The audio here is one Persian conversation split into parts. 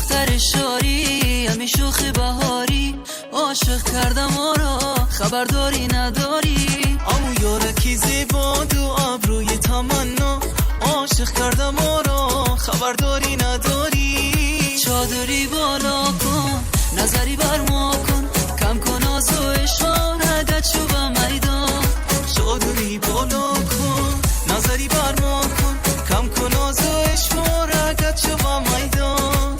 دختر شاری همی شوخ بهاری عاشق کردم آرا خبرداری نداری امو یارکی زیبا دو ابروی تمنا عاشق کردم آرا خبرداری نداری چادری بالا کن نظری بر ما کن کم کن آز و اشارت چوب میدان چادری بالا کن نظری بر ما کن کم کن آز و اشارت چوب میدان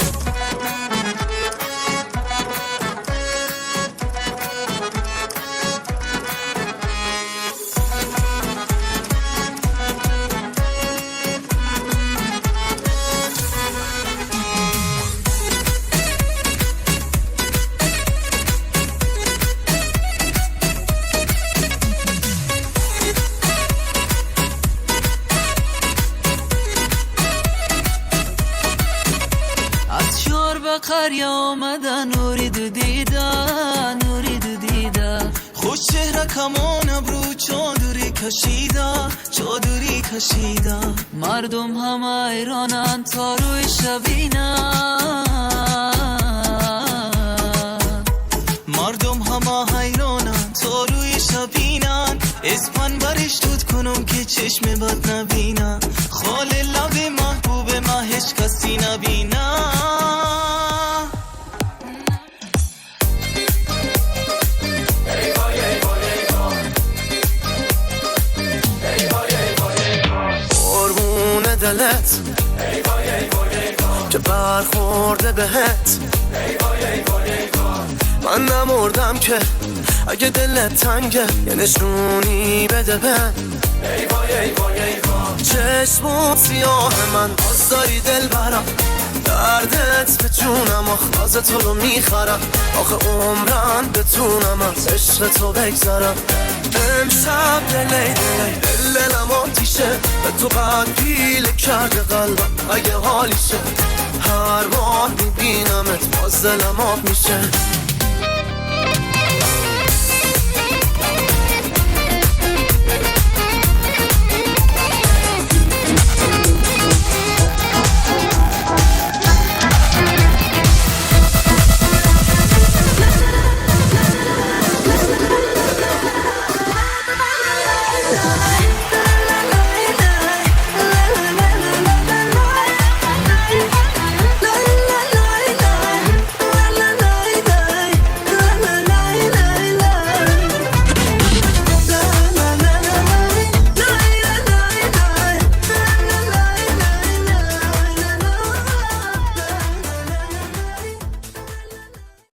قریا آمدن نوری دو دیدن نوری دو دیدن خوش چهره کمان ابرو چادری کشیده چادری کشیده مردم همه ایرانن تا روی شبینن مردم همه حیرانن تا روی شبینن اسپن برش دود کنم که چشم بد نبینن خال لب محبوب ما هیچ کسی نبینن دلت که برخورده بهت من نمردم که اگه دلت تنگه یه نشونی بده به چشمون سیاه من باز داری دل برم دردت به جونم آخ تو رو میخرم آخه عمرم بتونم از عشق تو بگذرم امشب دلی دلم آتیشه به تو قد پیله کرده قلبم اگه حالیشه هر بار میبینمت باز دلم آب میشه